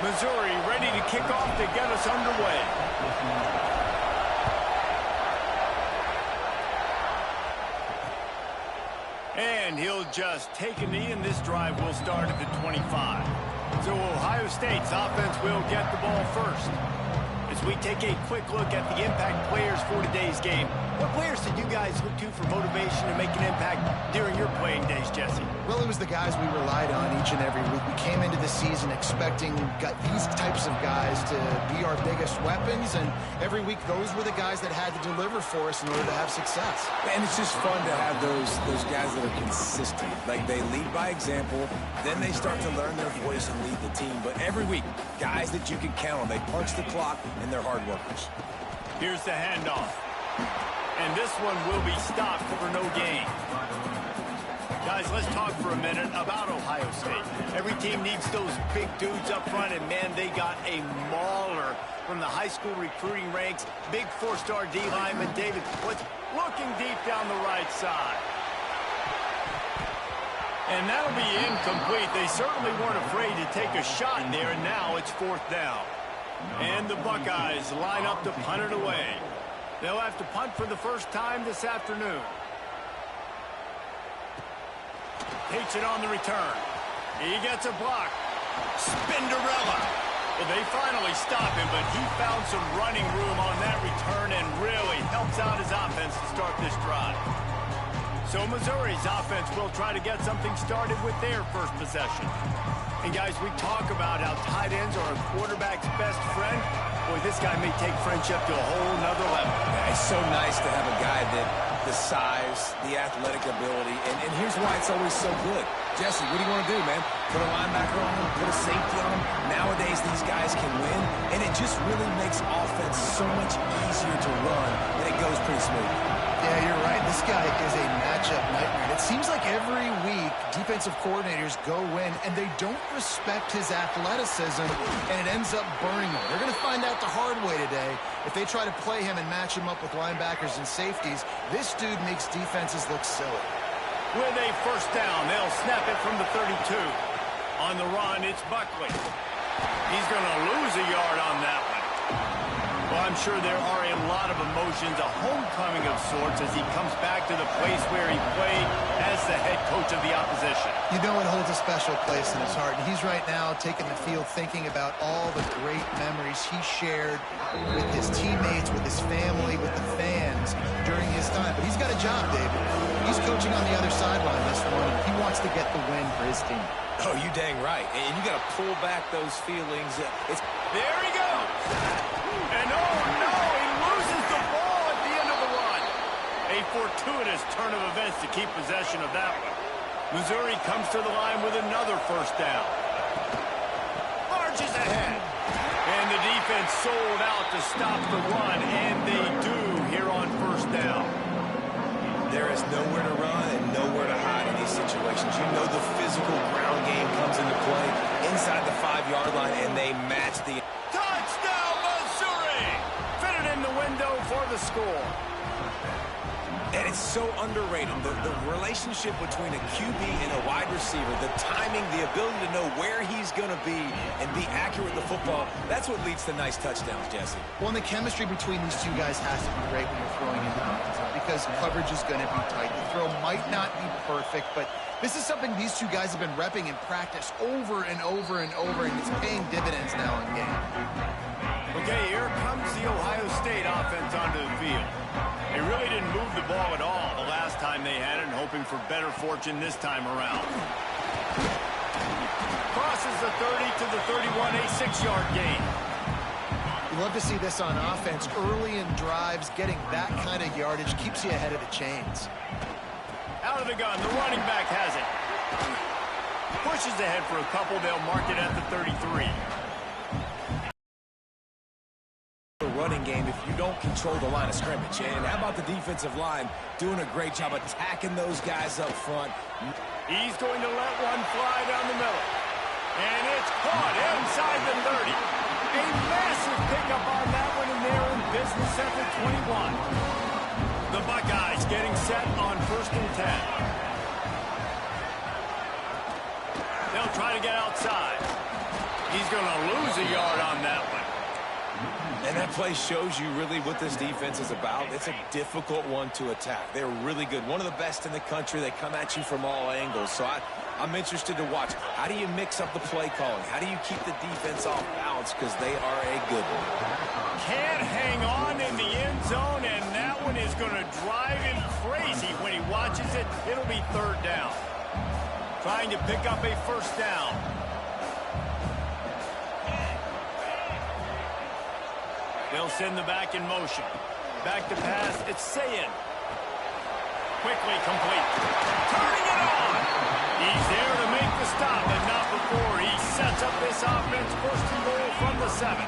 Missouri ready to kick off to get us underway. And he'll just take a knee, and this drive will start at the 25. So Ohio State's offense will get the ball first. As we take a quick look at the impact players for today's game, what players did you guys look to for motivation to make an impact during your playing days, Jesse? Well, it was the guys we relied on each and every week. We came into the season expecting these types of guys to be our biggest weapons, and every week those were the guys that had to deliver for us in order to have success. And it's just fun to have those guys that are consistent. Like, they lead by example, then they start to learn their voice and lead the team. But every week, guys that you can count on, they punch the clock, and they're hard workers. Here's the handoff. And this one will be stopped for no gain. Guys, let's talk for a minute about Ohio State. Every team needs those big dudes up front, and, man, they got a mauler from the high school recruiting ranks. Big four-star D lineman David Woods looking deep down the right side. And that'll be incomplete. They certainly weren't afraid to take a shot there, and now it's 4th down. And the Buckeyes line up to punt it away. They'll have to punt for the first time this afternoon. Takes it on the return. He gets a block. Spinderella. Well, they finally stop him, but he found some running room on that return and really helps out his offense to start this drive. So Missouri's offense will try to get something started with their first possession. And, guys, we talk about how tight ends are a quarterback's best friend. Boy, this guy may take friendship to a whole nother level. Yeah, it's so nice to have a guy that the size, the athletic ability, and here's why it's always so good. Jesse, what do you want to do, man? Put a linebacker on him, put a safety on him. Nowadays, these guys can win, and it just really makes offense so much easier to run, and it goes pretty smooth. Yeah, you're right. This guy is a matchup nightmare. It seems like every week defensive coordinators go in and they don't respect his athleticism, and it ends up burning them. They're going to find out the hard way today. If they try to play him and match him up with linebackers and safeties, this dude makes defenses look silly. With a first down, they'll snap it from the 32. On the run, it's Buckley. He's going to lose a yard on that one. Well, I'm sure there are a lot of emotions, a homecoming of sorts, as he comes back to the place where he played as the head coach of the opposition. You know it holds a special place in his heart, and he's right now taking the field thinking about all the great memories he shared with his teammates, with his family, with the fans during his time. But he's got a job, David. He's coaching on the other sideline this morning. He wants to get the win for his team. Oh, you dang right. And you got to pull back those feelings. There he goes. And oh no, he loses the ball at the end of the run. A fortuitous turn of events to keep possession of that one. Missouri comes to the line with another first down. Marches ahead. And the defense sold out to stop the run, and they do here on first down. There is nowhere to run and nowhere to hide in these situations. You know the physical ground game comes into play inside the 5-yard line, and they match the... Touchdown, Missouri! Fitted in the window for the score. And it's so underrated. The relationship between a QB and a wide receiver, the timing, the ability to know where he's going to be and be accurate with the football, that's what leads to nice touchdowns, Jesse. Well, and the chemistry between these two guys has to be great when you're throwing into the zone because coverage is going to be tight. The throw might not be perfect, but this is something these two guys have been repping in practice over and over and over, and it's paying dividends now in game. Okay, here comes the Ohio State offense onto the field. They really didn't move the ball at all the last time they had it, and hoping for better fortune this time around. Crosses the 30 to the 31, a 6-yard gain. You love to see this on offense. Early in drives, getting that kind of yardage keeps you ahead of the chains. Out of the gun, the running back has it. Pushes ahead for a couple, they'll mark it at the 33. Running game if you don't control the line of scrimmage. And how about the defensive line doing a great job attacking those guys up front? He's going to let one fly down the middle. And it's caught inside the 30. A massive pickup on that one, and they're in business at the 21. The Buckeyes getting set on 1st and 10. They'll try to get outside. He's going to lose a yard on that one. And that play shows you really what this defense is about. It's a difficult one to attack. They're really good. One of the best in the country. They come at you from all angles. So I'm interested to watch. How do you mix up the play calling? How do you keep the defense off balance? Because they are a good one. Can't hang on in the end zone, and that one is going to drive him crazy when he watches it. It'll be third down. Trying to pick up a first down. They'll send the back in motion. Back to pass. It's Sayin. Quickly complete. Turning it on. He's there to make the stop, but not before he sets up this offense. First and goal from the 7.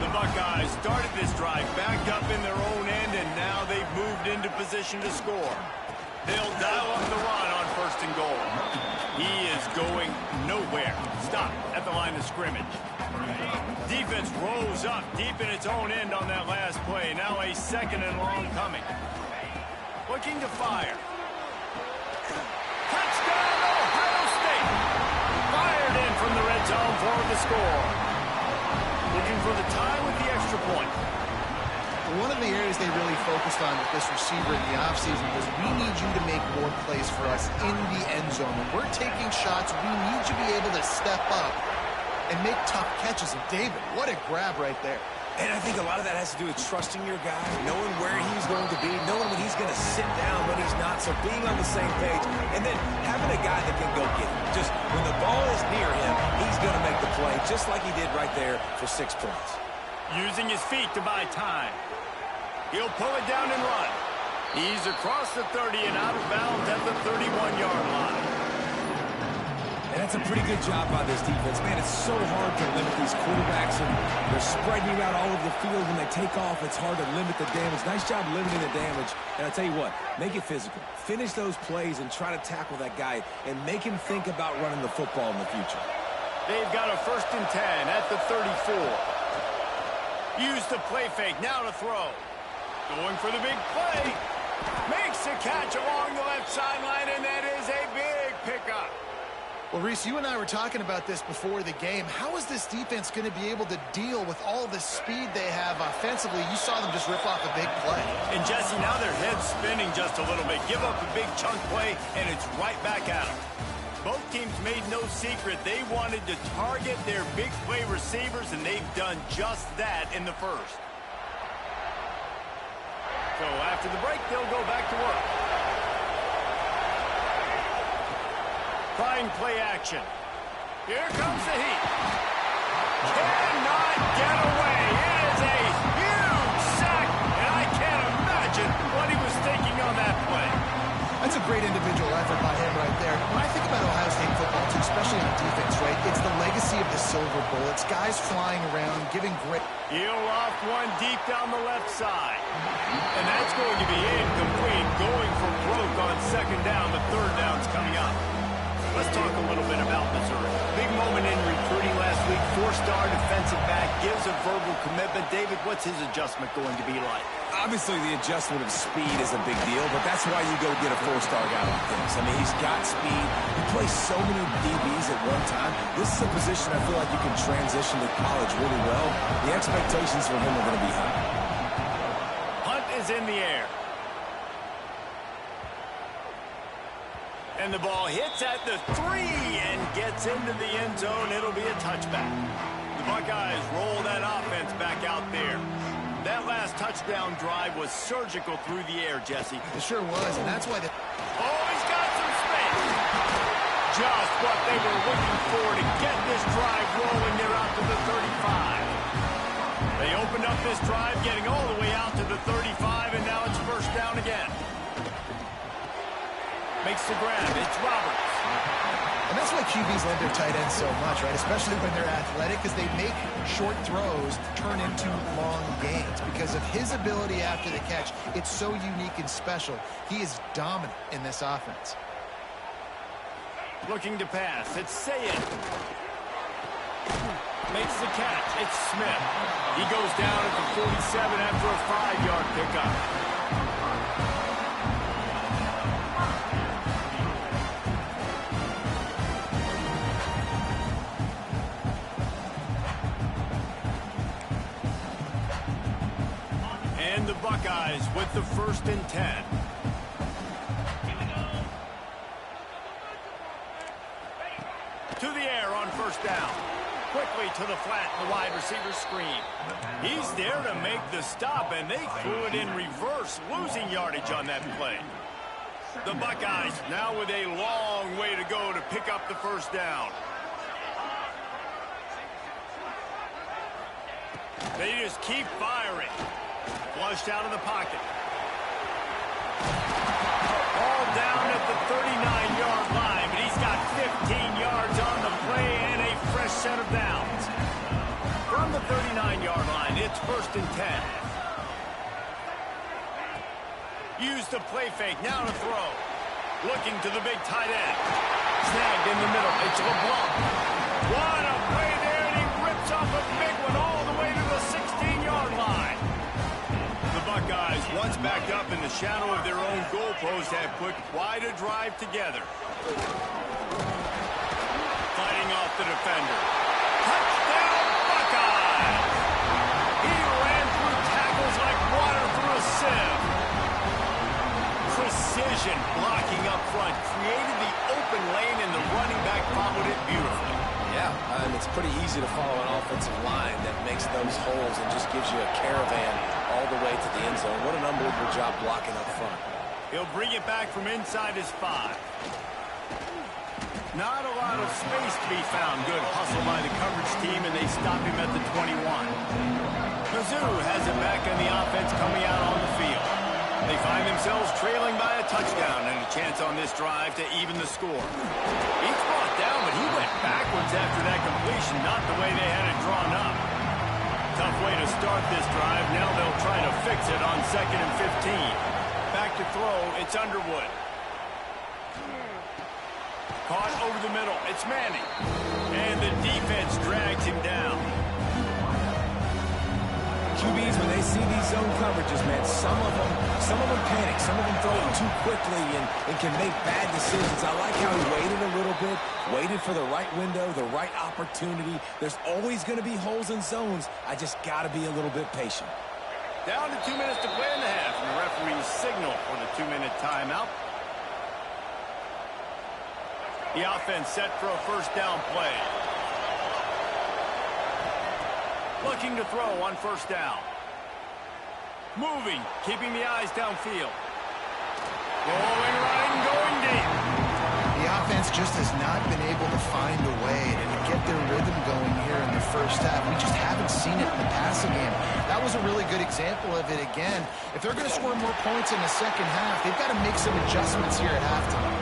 The Buckeyes started this drive backed up in their own end, and now they've moved into position to score. They'll dial up the run on first and goal. He is going nowhere. Stop at the line of scrimmage. Defense rose up deep in its own end on that last play. Now a second and long coming. Looking to fire. Touchdown, Ohio State. Fired in from the red zone for the score. Looking for the tie with the extra point. One of the areas they really focused on with this receiver in the offseason was we need you to make more plays for us in the end zone. When we're taking shots, we need you to be able to step up and make tough catches. And David, what a grab right there. And I think a lot of that has to do with trusting your guy, knowing where he's going to be, knowing when he's going to sit down, when he's not, so being on the same page, and then having a guy that can go get it. Just when the ball is near him, he's going to make the play, just like he did right there for 6 points. Using his feet to buy time. He'll pull it down and run. He's across the 30 and out of bounds at the 31-yard line. And that's a pretty good job by this defense. Man, it's so hard to limit these quarterbacks, and they're spreading you out all over the field. When they take off, it's hard to limit the damage. Nice job limiting the damage. And I'll tell you what, make it physical. Finish those plays and try to tackle that guy and make him think about running the football in the future. They've got a 1st and 10 at the 34. Use the play fake, now to throw. Going for the big play. Makes a catch along the left sideline, and that is a big pickup. Well, Reese, you and I were talking about this before the game. How is this defense going to be able to deal with all the speed they have offensively? You saw them just rip off a big play. And, Jesse, now their head's spinning just a little bit. Give up a big chunk play, and it's right back at them. Both teams made no secret they wanted to target their big play receivers, and they've done just that in the first. So after the break, they'll go back to work. Trying play action. Here comes the heat. Cannot get away. It is a huge sack, and I can't imagine what he was thinking on that play. That's a great individual effort by him right there. When I think about Ohio State football, too, especially on defense, right, it's the legacy of the silver bullets, guys flying around, giving grit. He'll off one deep down the left side. And that's going to be incomplete, going for broke on 2nd down. The 3rd down's coming up. Let's talk a little bit about Missouri. Big moment in recruiting last week. 4-star defensive back, gives a verbal commitment. David, what's his adjustment going to be like? Obviously, the adjustment of speed is a big deal, but that's why you go get a 4-star guy like this. I mean, he's got speed. He plays so many DBs at one time. This is a position I feel like you can transition to college really well. The expectations for him are going to be high. Hunt is in the air. And the ball hits at the 3 and gets into the end zone. It'll be a touchback. The Buckeyes roll that offense back out there. That last touchdown drive was surgical through the air, Jesse. It sure was, and that's why Oh, he's got some space. Just what they were looking for to get this drive rolling. They're out to the 35. They opened up this drive, getting all the way out to the 35, and now it's 1st down again. Makes the grab. It's Roberts. And that's why QBs love their tight ends so much, right? Especially when they're athletic, because they make short throws turn into long gains. Because of his ability after the catch, it's so unique and special. He is dominant in this offense. Looking to pass. It's Sayin. Makes the catch. It's Smith. He goes down at the 47 after a 5-yard pickup. Buckeyes with the 1st and 10. To the air on 1st down. Quickly to the flat, the wide receiver screen. He's there to make the stop, and they threw it in reverse, losing yardage on that play. The Buckeyes now with a long way to go to pick up the 1st down. They just keep firing. Flushed out of the pocket. Ball down at the 39-yard line, but he's got 15 yards on the play and a fresh set of downs. From the 39-yard line, it's 1st and 10. Use the play fake, now to throw. Looking to the big tight end. Snagged in the middle, it's LeBlanc. What a play there, and he rips off a big one all the way to the 16-yard line. The Buckeyes, once backed up in the shadow of their own goalpost, have put quite a drive together. Fighting off the defender. Touchdown, Buckeyes! He ran through tackles like water through a sieve. Precision blocking up front, created the open lane, and the running back followed it beautifully. Yeah, it's pretty easy to follow an offensive line that makes those holes and just gives you a caravan all the way to the end zone. What an unbelievable job blocking up front. He'll bring it back from inside his 5. Not a lot of space to be found. Good hustle by the coverage team, and they stop him at the 21. Mizzou has it back on the offense coming out on the field. They find themselves trailing by a touchdown and a chance on this drive to even the score. He's brought down, but he went backwards after that completion, not the way they had it drawn up. Tough way to start this drive. Now they'll try to fix it on 2nd and 15. Back to throw, it's Underwood. Caught over the middle, it's Manning. And the defense drags him down. QBs, when they see these zone coverages, man, some of them panic. Some of them throw it too quickly and can make bad decisions. I like how he waited a little bit, waited for the right window, the right opportunity. There's always going to be holes in zones. I just got to be a little bit patient. Down to 2 minutes to play in the half, and the referee's signal for the 2-minute timeout. The offense set for a 1st down play. Looking to throw on 1st down. Moving, keeping the eyes downfield. Going, running, going deep. The offense just has not been able to find a way to get their rhythm going here in the 1st half. We just haven't seen it in the passing game. That was a really good example of it again. If they're going to score more points in the 2nd half, they've got to make some adjustments here at halftime.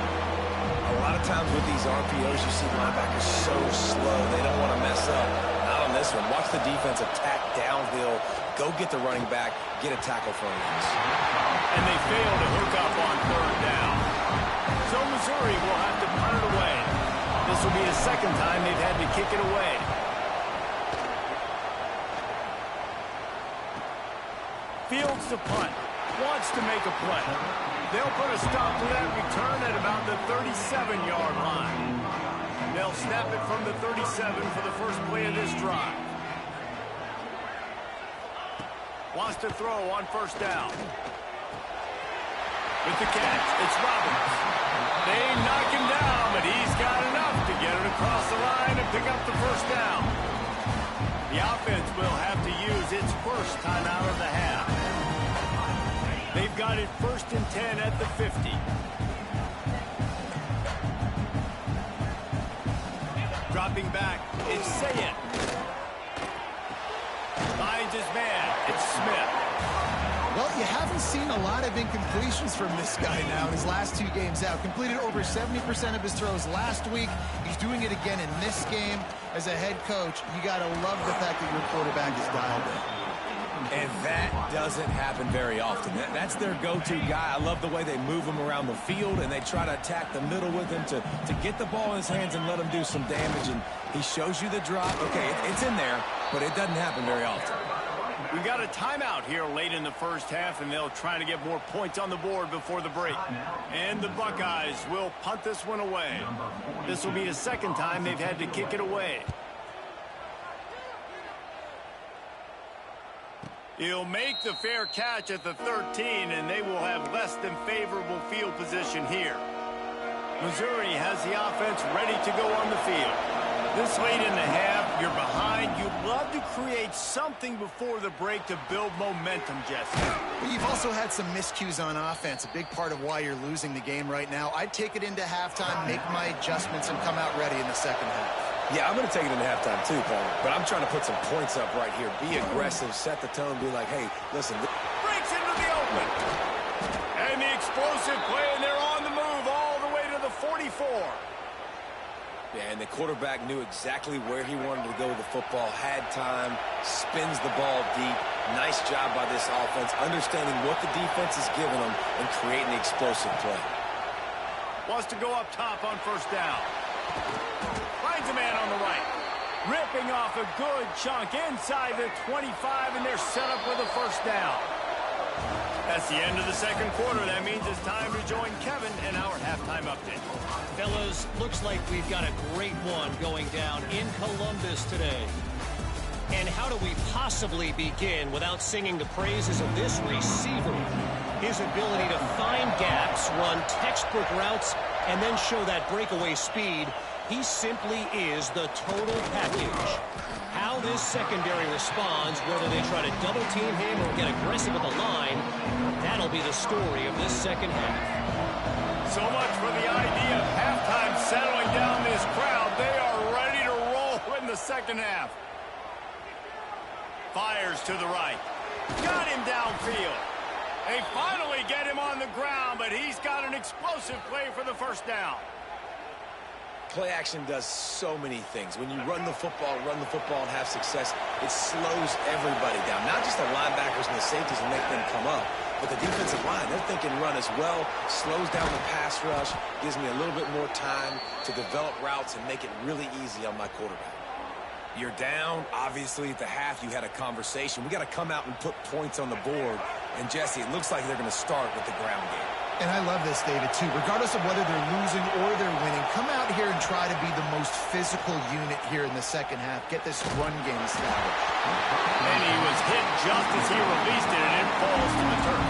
A lot of times with these RPOs, you see linebackers so slow. They don't want to mess up. Not on this one. Watch the defense attack downhill. Go get the running back. Get a tackle for him. And they fail to hook up on 3rd down. So Missouri will have to punt it away. This will be the 2nd time they've had to kick it away. Fields to punt. Wants to make a play. They'll put a stop to that return at about the 37-yard line. They'll snap it from the 37 for the first play of this drive. Wants to throw on 1st down. With the catch, it's Roberts. They knock him down, but he's got enough to get it across the line and pick up the 1st down. The offense will have to use its first timeout of the half. They've got it 1st and 10 at the 50. Dropping back, it's Sayet. Finds his man, it's Smith. Well, you haven't seen a lot of incompletions from this guy now in his last 2 games out. Completed over 70% of his throws last week. He's doing it again in this game. As a head coach, you got to love the fact that your quarterback is dialed in. And that doesn't happen very often. That's their go-to guy. I love the way they move him around the field, and they try to attack the middle with him to get the ball in his hands and let him do some damage. And he shows you the drop. Okay, it's in there, but it doesn't happen very often. We got a timeout here late in the 1st half, and they'll try to get more points on the board before the break. And the Buckeyes will punt this one away. This will be the 2nd time they've had to kick it away. He'll make the fair catch at the 13, and they will have less than favorable field position here. Missouri has the offense ready to go on the field. This late in the half, you're behind. You'd love to create something before the break to build momentum, Jesse. But you've also had some miscues on offense, a big part of why you're losing the game right now. I'd take it into halftime, make my adjustments, and come out ready in the second half. Yeah, I'm going to take it into halftime too, Paul. But I'm trying to put some points up right here. Be aggressive, set the tone, be like, hey, listen. Breaks into the open. And the explosive play, and they're on the move all the way to the 44. Yeah, and the quarterback knew exactly where he wanted to go with the football, had time, spins the ball deep. Nice job by this offense, understanding what the defense is giving them and creating the explosive play. Wants to go up top on first down. Finds a man on the right. Ripping off a good chunk inside the 25, and they're set up with a first down. That's the end of the second quarter. That means it's time to join Kevin in our halftime update. Fellas, looks like we've got a great one going down in Columbus today. And how do we possibly begin without singing the praises of this receiver? His ability to find gaps, run textbook routes, and then show that breakaway speed. He simply is the total package. How this secondary responds, whether they try to double-team him or get aggressive at the line, that'll be the story of this second half. So much for the idea of halftime settling down this crowd. They are ready to roll in the second half. Fires to the right. Got him downfield. They finally get him on the ground, but he's got an explosive play for the first down. Play action does so many things. When you run the football and have success, it slows everybody down. Not just the linebackers and the safeties and make them come up, but the defensive line, they're thinking run as well, slows down the pass rush, gives me a little bit more time to develop routes and make it really easy on my quarterback. You're down, obviously, at the half. You had a conversation. We got to come out and put points on the board. And, Jesse, it looks like they're going to start with the ground game. And I love this, David, too. Regardless of whether they're losing or they're winning, come out here and try to be the most physical unit here in the second half. Get this run game established. And he was hit just as he released it, and it falls to the turf.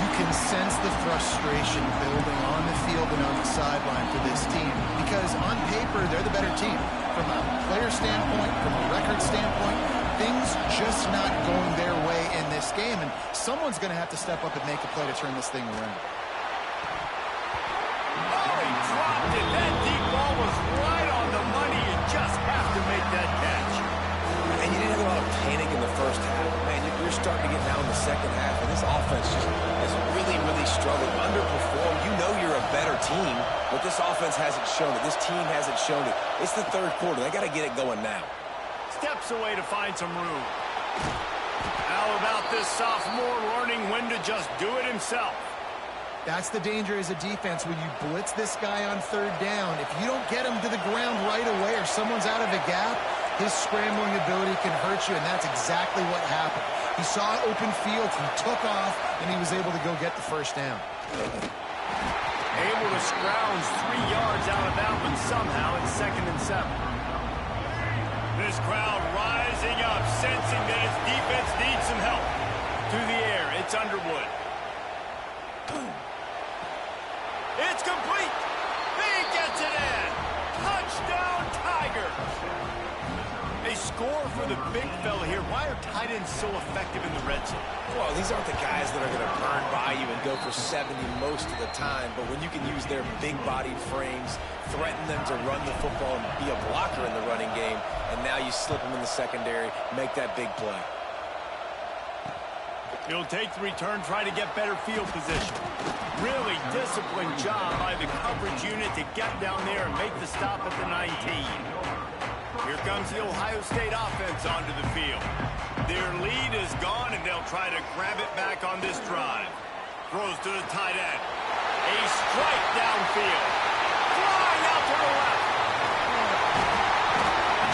You can sense the frustration building on the field and on the sideline for this team because on paper, they're the better team. From a player standpoint, from a record standpoint, things just not going their way in this game, and someone's going to have to step up and make a play to turn this thing around. Oh, he dropped it. That deep ball was right on the money. You just have to make that catch. And you didn't have a lot of panic in the first half. Man, you're starting to get down in the second half, and this offense just has really, really struggled, underperformed. You know you're a better team, but this offense hasn't shown it. This team hasn't shown it. It's the third quarter. They got to get it going now. Steps away to find some room. How about this sophomore learning when to just do it himself? That's the danger as a defense when you blitz this guy on third down. If you don't get him to the ground right away or someone's out of a gap, his scrambling ability can hurt you, and that's exactly what happened. He saw open field, he took off, and he was able to go get the first down. Able to scrounge 3 yards out of that one somehow. It's 2nd and 7. This crowd rising up, sensing that its defense needs some help. To the air, it's Underwood. It's complete. He gets it in. Touchdown, Tigers. A score for the big fella here. Why are tight ends so effective in the red zone? Well, these aren't the guys that are going to burn by you and go for 70 most of the time, but when you can use their big-bodied frames, threaten them to run the football and be a blocker in the running game, and now you slip them in the secondary, make that big play. He'll take the return, try to get better field position. Really disciplined job by the coverage unit to get down there and make the stop at the 19. Here comes the Ohio State offense onto the field. Their lead is gone, and they'll try to grab it back on this drive. Throws to the tight end. A strike downfield. Flying out to the left.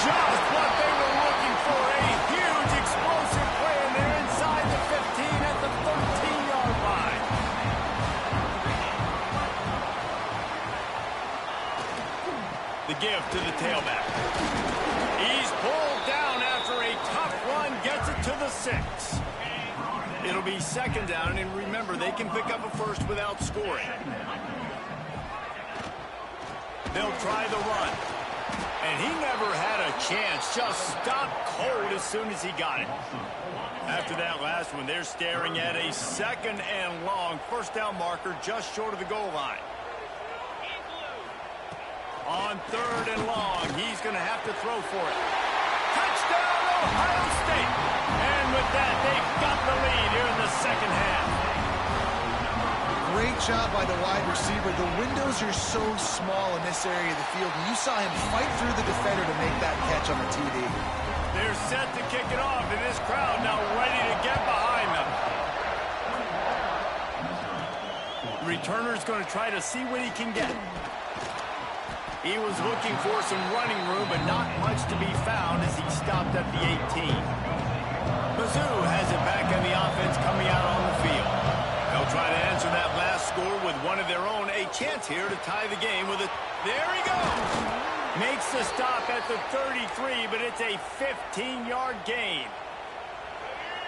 Just what they were looking for. A huge explosive play, and they're inside the 15 at the 13-yard line. The give to the tailback. He's pulled down after a tough run, gets it to the 6. It'll be second down, and remember, they can pick up a first without scoring. They'll try the run. And he never had a chance. Just stopped cold as soon as he got it. After that last one, they're staring at a second and long first down marker just short of the goal line. On third and long, he's going to have to throw for it. Touchdown, Ohio State! And with that, they've got the lead here in the second half. Great job by the wide receiver. The windows are so small in this area of the field, and you saw him fight through the defender to make that catch on the TD. They're set to kick it off, and this crowd now ready to get behind them. The returner's going to try to see what he can get. He was looking for some running room, but not much to be found as he stopped at the 18. Mizzou has it back on the offense coming out on the field. They'll try to answer that last score with one of their own. A chance here to tie the game with it. There he goes. Makes the stop at the 33, but it's a 15-yard gain.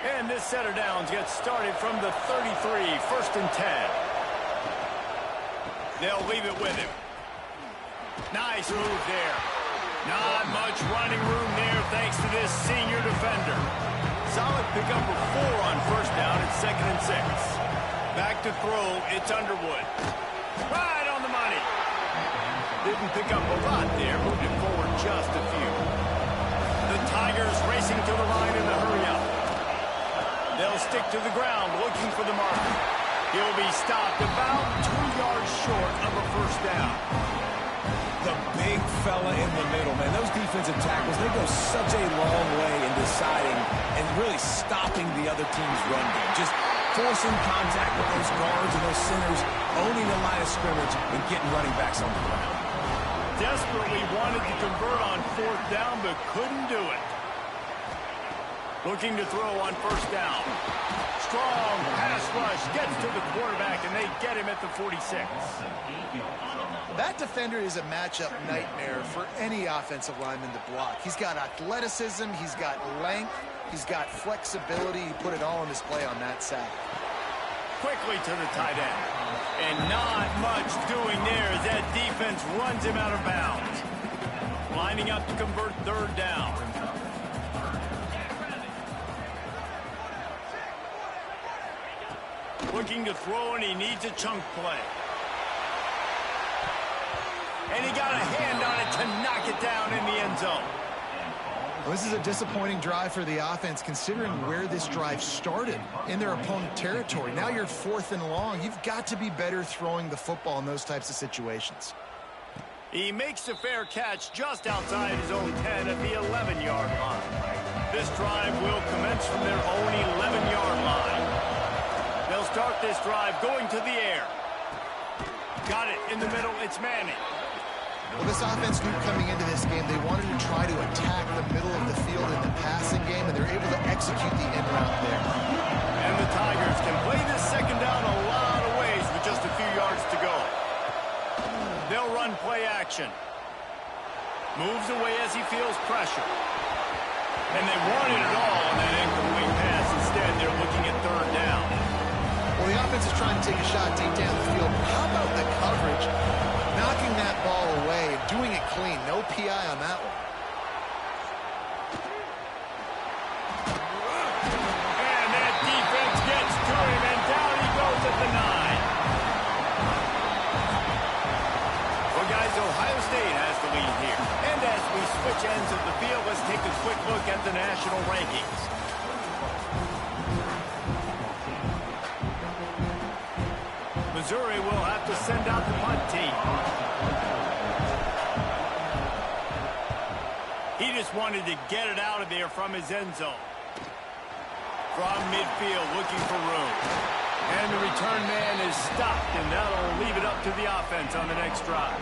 And this set of downs gets started from the 33, first and 10. They'll leave it with him. Nice move there. Not much running room there thanks to this senior defender. Solid pickup of 4 on first down at second and 6. Back to throw, it's Underwood. Right on the money. Didn't pick up a lot there, moving forward just a few. The Tigers racing to the line in the hurry-up. They'll stick to the ground looking for the marker. He'll be stopped about 2 yards short of a first down. The big fella in the middle, man. Those defensive tackles, they go such a long way in deciding and really stopping the other team's run game. Just forcing contact with those guards and those centers, owning the line of scrimmage, and getting running backs on the ground. Desperately wanted to convert on fourth down, but couldn't do it. Looking to throw on first down. Strong pass rush gets to the quarterback, and they get him at the 46. That defender is a matchup nightmare for any offensive lineman to block. He's got athleticism, he's got length, he's got flexibility. He put it all on display on that sack. Quickly to the tight end. And not much doing there as that defense runs him out of bounds. Lining up to convert third down. Looking to throw, and he needs a chunk play. And he got a hand on it to knock it down in the end zone. Well, this is a disappointing drive for the offense, considering where this drive started in their opponent territory. Now you're fourth and long. You've got to be better throwing the football in those types of situations. He makes a fair catch just outside his own 10 at the 11-yard line. This drive will commence from their own 11-yard line. They'll start this drive going to the air. Got it in the middle. It's Manning. Well, this offense knew coming into this game they wanted to try to attack the middle of the field in the passing game, and they're able to execute the end route there. And the Tigers can play this second down a lot of ways with just a few yards to go. They'll run play action. Moves away as he feels pressure. And they wanted it all on that incomplete pass. Instead, they're looking at third down. Well, the offense is trying to take a shot deep down the field. How about the coverage? Knocking that ball away and doing it clean. No PI on that one. And that defense gets to him, and down he goes at the 9. Well, guys, Ohio State has the lead here. And as we switch ends of the field, let's take a quick look at the national rankings. Missouri will have to send out the punt team. He just wanted to get it out of there from his end zone. From midfield, looking for room. And the return man is stopped, and that'll leave it up to the offense on the next drive.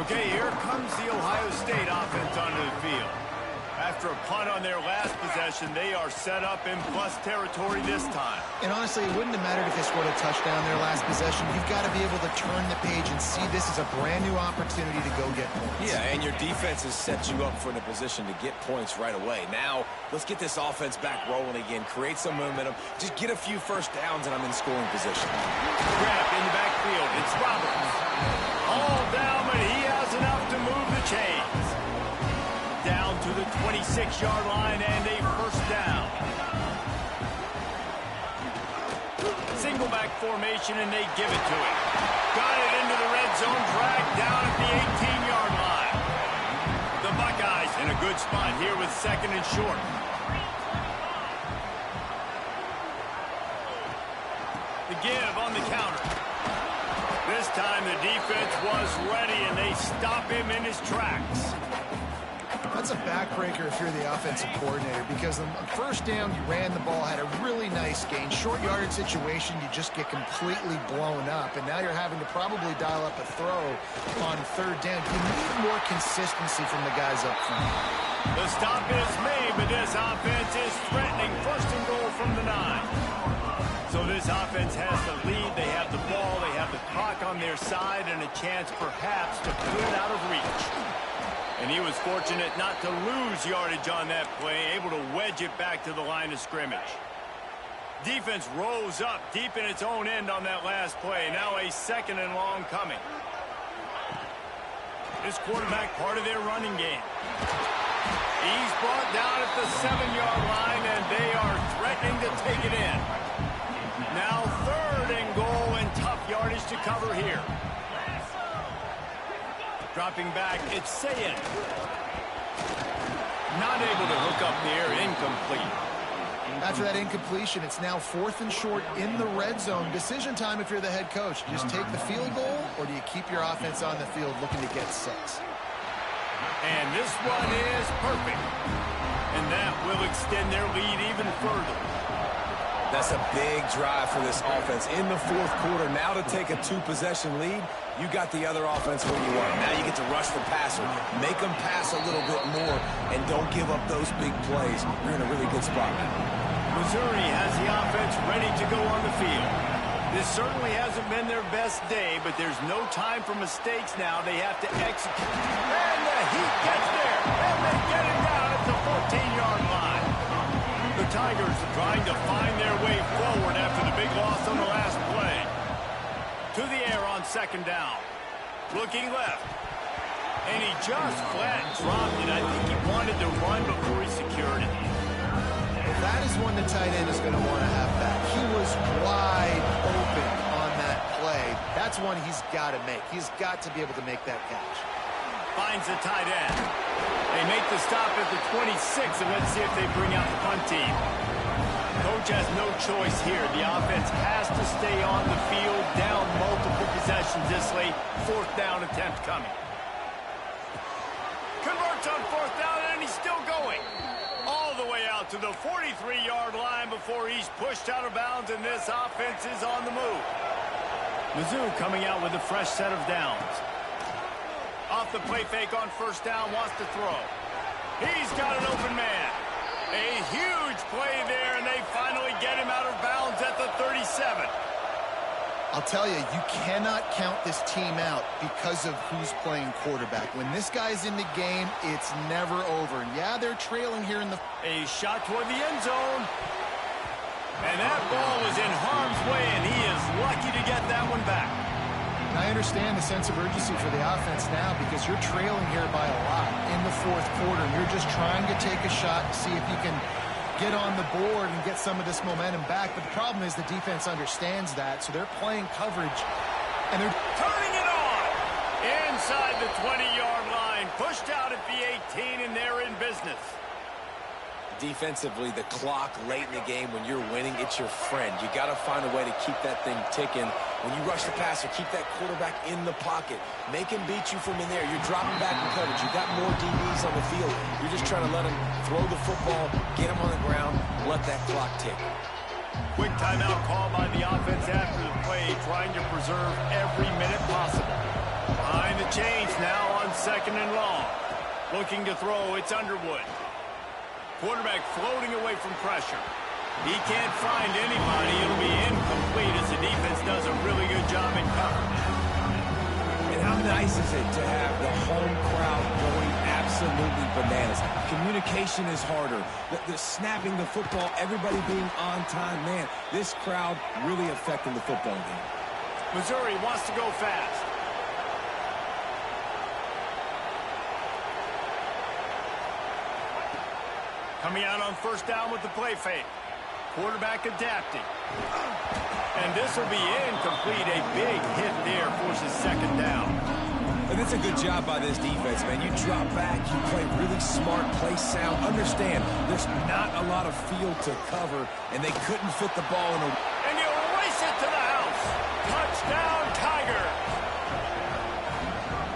Okay, here comes the Ohio State offense onto the field. After a punt on their last possession, they are set up in plus territory this time. And honestly, it wouldn't have mattered if they scored a touchdown their last possession. You've got to be able to turn the page and see this as a brand new opportunity to go get points. Yeah, and your defense has set you up for in a position to get points right away. Now, let's get this offense back rolling again, create some momentum, just get a few first downs, and I'm in scoring position. Grab in the backfield. It's Roberts. All down, but he has enough to move the chains. Down to the 26-yard line and a first down. Single back formation, and they give it to him. Got it into the red zone, dragged down at the 18-yard line. The Buckeyes in a good spot here with second and short. The give on the counter. This time the defense was ready, and they stop him in his tracks. That's a backbreaker if you're the offensive coordinator, because on first down, you ran the ball, had a really nice gain. Short yardage situation, you just get completely blown up, and now you're having to probably dial up a throw on third down. You need more consistency from the guys up front. The stop is made, but this offense is threatening. First and goal from the 9. So this offense has the lead. They have the ball. They have the clock on their side and a chance perhaps to put it out of reach. And he was fortunate not to lose yardage on that play, able to wedge it back to the line of scrimmage. Defense rose up deep in its own end on that last play. Now a second and long coming. This quarterback part of their running game. He's brought down at the 7-yard line, and they are threatening to take it in. Now third and goal, and tough yardage to cover here. Dropping back, it's Sayed. Not able to hook up there, incomplete. After that incompletion, it's now fourth and short in the red zone. Decision time if you're the head coach. Do you just take the field goal, or do you keep your offense on the field looking to get 6? And this one is perfect. And that will extend their lead even further. That's a big drive for this offense in the fourth quarter. Now to take a 2-possession lead, you got the other offense where you are. Now you get to rush the passer, make them pass a little bit more, and don't give up those big plays. You're in a really good spot now. Missouri has the offense ready to go on the field. This certainly hasn't been their best day, but there's no time for mistakes now. They have to execute. And the Heat gets there, and they get it down at the 14-yard line. The Tigers are trying to find their way forward after the big loss on the last play. To the air on second down. Looking left. And he just flat dropped it. I think he wanted to run before he secured it. That is one the tight end is going to want to have back. He was wide open on that play. That's one he's got to make. He's got to be able to make that catch. Finds the tight end. They make the stop at the 26, and let's see if they bring out the punt team. Coach has no choice here. The offense has to stay on the field, down multiple possessions this late. Fourth down attempt coming. Converts on fourth down, and he's still going. All the way out to the 43-yard line before he's pushed out of bounds, and this offense is on the move. Mizzou coming out with a fresh set of downs. Off the play fake on first down, wants to throw. He's got an open man. A huge play there, and they finally get him out of bounds at the 37. I'll tell you, you cannot count this team out because of who's playing quarterback. When this guy's in the game, it's never over. And yeah, they're trailing here in the... A shot toward the end zone. And that ball was in harm's way, and he is lucky to get that one back. I understand the sense of urgency for the offense now because you're trailing here by a lot in the fourth quarter. And you're just trying to take a shot to see if you can get on the board and get some of this momentum back. But the problem is the defense understands that, so they're playing coverage. And they're turning it on. Inside the 20-yard line. Pushed out at the 18, and they're in business. Defensively, the clock late in the game, when you're winning, it's your friend. You got to find a way to keep that thing ticking. When you rush the passer, keep that quarterback in the pocket. Make him beat you from in there. You're dropping back in coverage. You got more DBs on the field. You're just trying to let him throw the football, get him on the ground, let that clock tick. Quick timeout call by the offense after the play, trying to preserve every minute possible. Behind the chains now on second and long. Looking to throw, it's Underwood. Quarterback floating away from pressure. He can't find anybody. It'll be incomplete as the defense does a really good job in coverage. And how nice is it to have the home crowd going absolutely bananas? Communication is harder. The snapping the football, everybody being on time. Man, this crowd really affecting the football game. Missouri wants to go fast. Coming out on first down with the play fake. Quarterback adapting. And this will be incomplete. A big hit there forces second down. And it's a good job by this defense, man. You drop back, you play really smart, play sound. Understand, there's not a lot of field to cover, and they couldn't fit the ball in a... And you race it to the house. Touchdown, Tiger.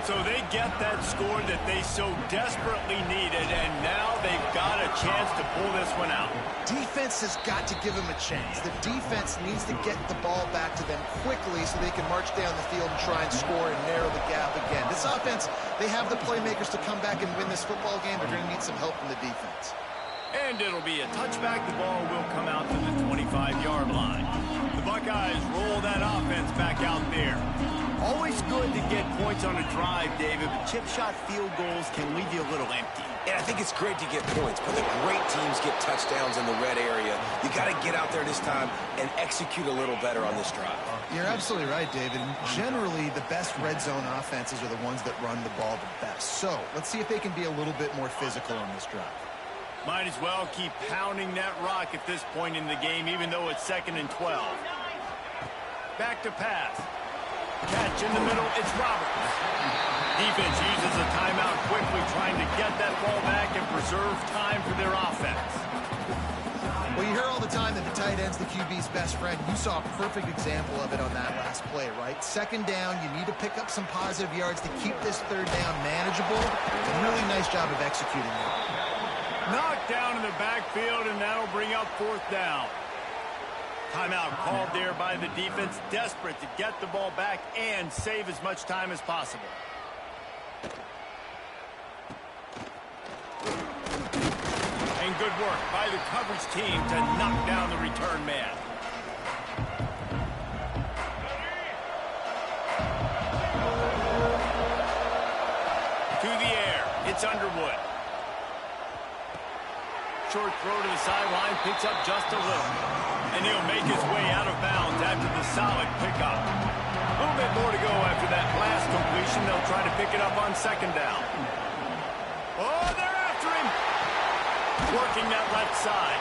So they get that score that they so desperately needed, and now they've got a chance to pull this one out. Defense has got to give them a chance. The defense needs to get the ball back to them quickly so they can march down the field and try and score and narrow the gap again. This offense, they have the playmakers to come back and win this football game. They're going to need some help from the defense. And it'll be a touchback. The ball will come out to the 25-yard line. The Buckeyes roll that offense back out there. Always good to get points on a drive, David, but chip shot field goals can leave you a little empty. And I think it's great to get points, but the great teams get touchdowns in the red area. You got to get out there this time and execute a little better on this drive. You're absolutely right, David. Generally, the best red zone offenses are the ones that run the ball the best. So let's see if they can be a little bit more physical on this drive. Might as well keep pounding that rock at this point in the game, even though it's 2nd and 12. Back to pass. Catch in the middle, it's Roberts. Defense uses a timeout quickly, trying to get that ball back and preserve time for their offense. Well, you hear all the time that the tight end's the QB's best friend. You saw a perfect example of it on that last play, right? 2nd down, you need to pick up some positive yards to keep this 3rd down manageable. Really nice job of executing that. Knocked down in the backfield, and that'll bring up 4th down. Timeout called there by the defense, desperate to get the ball back and save as much time as possible. And good work by the coverage team to knock down the return man. To the air, it's Underwood. Short throw to the sideline, picks up just a little. And he'll make his way out of bounds after the solid pickup. A little bit more to go after that last completion. They'll try to pick it up on 2nd down. Oh, they're after him. Working that left side.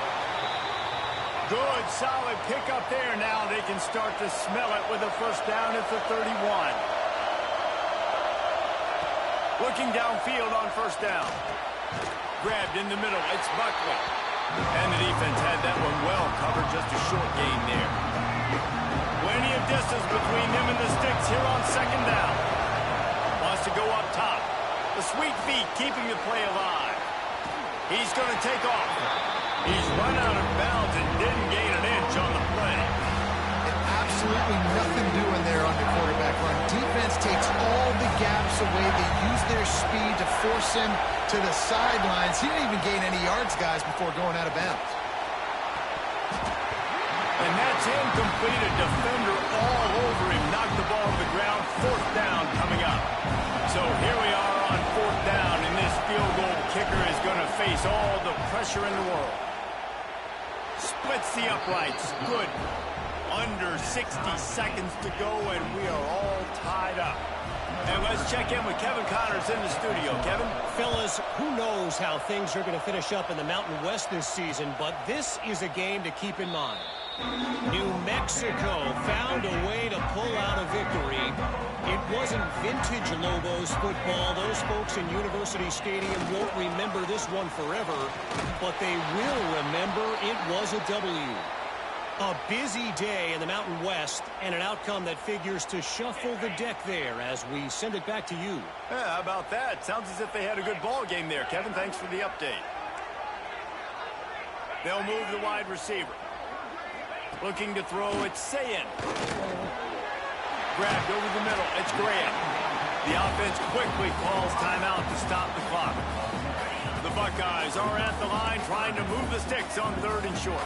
Good, solid pickup there. Now they can start to smell it with a 1st down at the 31. Looking downfield on 1st down. Grabbed in the middle, it's Buckley. And the defense had that one well covered, just a short gain there. Plenty of distance between them and the sticks here on 2nd down. Wants to go up top. The sweet feet keeping the play alive. He's going to take off. He's run out of bounds and didn't gain an inch on the play. Absolutely nothing doing there on the quarterback run. Defense takes all the gaps away. They use their speed to force him to the sidelines. He didn't even gain any yards, guys, before going out of bounds. And that's incomplete. A defender all over him. Knocked the ball to the ground. 4th down coming up. So here we are on 4th down, and this field goal kicker is going to face all the pressure in the world. Splits the uprights. Good. Under 60 seconds to go, and we are all tied up. And let's check in with Kevin Connors in the studio. Kevin? Fellas, who knows how things are going to finish up in the Mountain West this season, but this is a game to keep in mind. New Mexico found a way to pull out a victory. It wasn't vintage Lobos football. Those folks in University Stadium won't remember this one forever, but they will remember it was a W. A busy day in the Mountain West, and an outcome that figures to shuffle the deck there as we send it back to you. Yeah, how about that? Sounds as if they had a good ball game there. Kevin, thanks for the update. They'll move the wide receiver. Looking to throw, it's Sayin. Grabbed over the middle, it's Graham. The offense quickly calls timeout to stop the clock. The The Buckeyes are at the line trying to move the sticks on 3rd and short.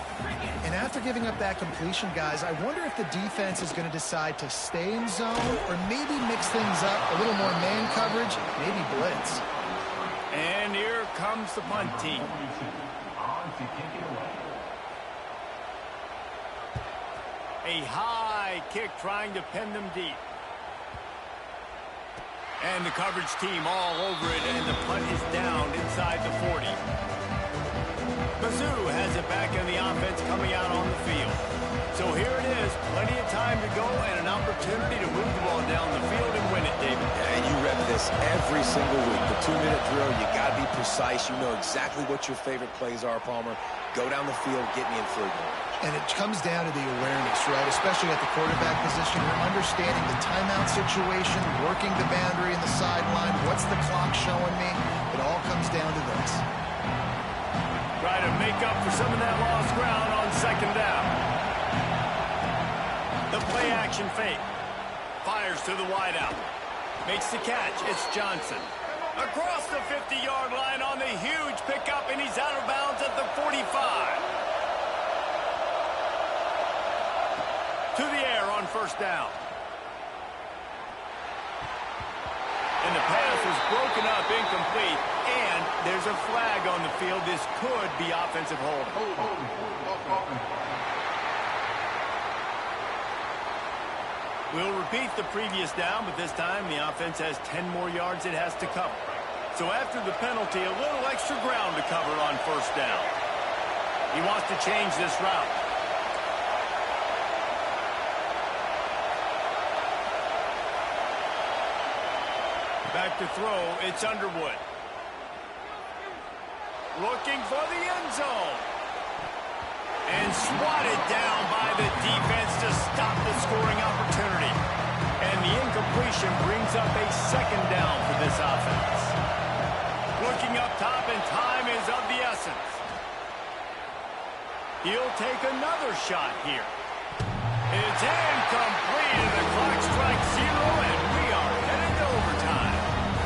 And after giving up that completion, guys, I wonder if the defense is going to decide to stay in zone or maybe mix things up, a little more man coverage, maybe blitz. And here comes the punt team. A high kick trying to pin them deep. And the coverage team all over it, and the punt is down inside the 40. Mizzou has it back in the offense coming out on the field. So here it is, plenty of time to go and an opportunity to move the ball down the field and win it, David. And you rep this every single week. The 2-minute drill, you got to be precise. You know exactly what your favorite plays are, Palmer. Go down the field, get me in 3rd down. And it comes down to the awareness, right? Especially at the quarterback position. You're understanding the timeout situation, working the boundary and the sideline. What's the clock showing me? It all comes down to this. Try to make up for some of that lost ground on 2nd down. The play action fake. Fires to the wideout. Makes the catch. It's Johnson. Across the 50-yard line on the huge pickup, and he's out of bounds at the 45. To the air on 1st down. And the pass was broken up, incomplete, and there's a flag on the field. This could be offensive holding. We'll repeat the previous down, but this time the offense has 10 more yards it has to cover. So after the penalty, a little extra ground to cover on 1st down. He wants to change this route. Back to throw, it's Underwood. Looking for the end zone. And swatted down by the defense to stop the scoring opportunity. And the incompletion brings up a 2nd down for this offense. Looking up top, and time is of the essence. He'll take another shot here. It's incomplete, and the clock strikes 0, and we are headed to overtime.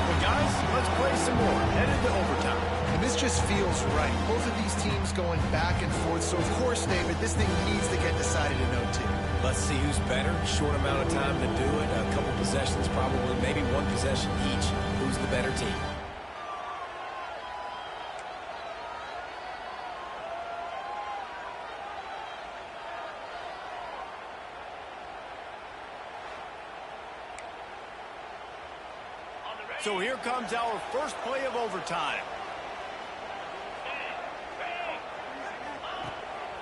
Well, guys, let's play some more. Headed to overtime. And this just feels right. Both of these teams going back and forth. So, of course, David, this thing needs to get decided in OT. Let's see who's better. Short amount of time to do it. A couple possessions, probably maybe 1 possession each. Who's the better team? So here comes our first play of overtime.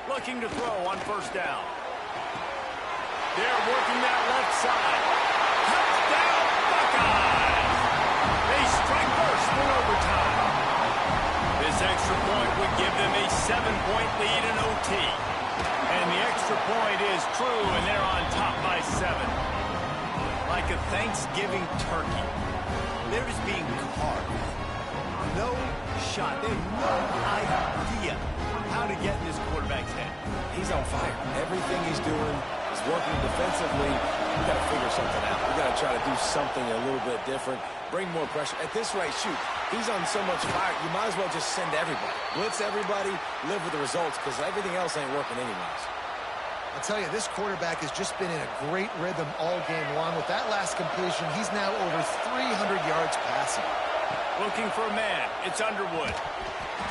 Looking to throw on 1st down. They're working that left side. Touchdown, Buckeyes! They strike first for overtime. This extra point would give them a 7-point lead in OT. And the extra point is true, and they're on top by 7. Like a Thanksgiving turkey. They're just being carved. No shot. They have no idea how to get in this quarterback's head. He's on fire. Everything he's doing is working defensively. We've got to figure something out. We've got to try to do something a little bit different. Bring more pressure. At this rate, shoot, he's on so much fire, you might as well just send everybody. Blitz everybody, live with the results, because everything else ain't working anyways. I'll tell you, this quarterback has just been in a great rhythm all game long. With that last completion, he's now over 300 yards passing. Looking for a man. It's Underwood.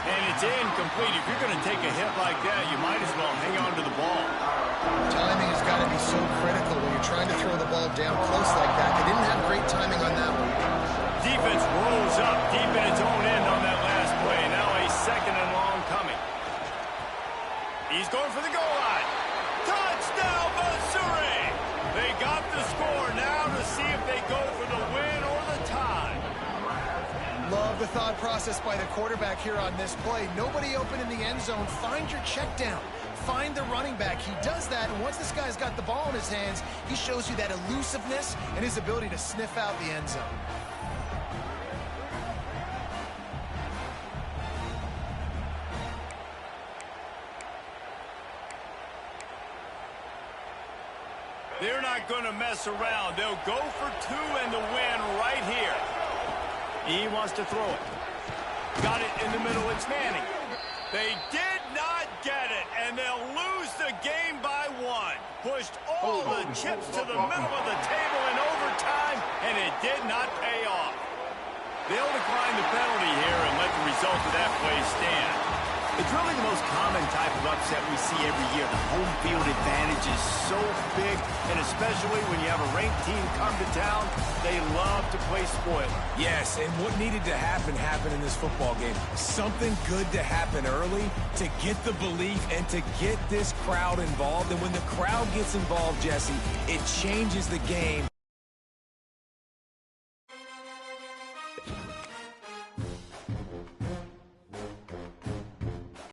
And it's incomplete. If you're going to take a hit like that, you might as well hang on to the ball. Timing has got to be so critical when you're trying to throw the ball down close like that. They didn't have great timing on that one. Defense rolls up deep in its own end on that last play. Now a 2nd and long coming. He's going for the goal line. Touchdown, Missouri! They got the score now to see if they go for the win or the tie. Love the thought process by the quarterback here on this play. Nobody open in the end zone. Find your check down. Find the running back. He does that, and once this guy's got the ball in his hands, he shows you that elusiveness and his ability to sniff out the end zone. They're not going to mess around. They'll go for 2 and the win right here. He wants to throw it. Got it in the middle. It's Manning. They did not get it, and they'll lose the game by 1. Pushed all the chips to the middle of the table in overtime, and it did not pay off. They'll decline the penalty here and let the result of that play stand. It's really the most common type of upset we see every year. The home field advantage is so big, and especially when you have a ranked team come to town, they love to play spoiler. Yes, and what needed to happen happened in this football game. Something good to happen early to get the belief and to get this crowd involved. And when the crowd gets involved, Jesse, it changes the game.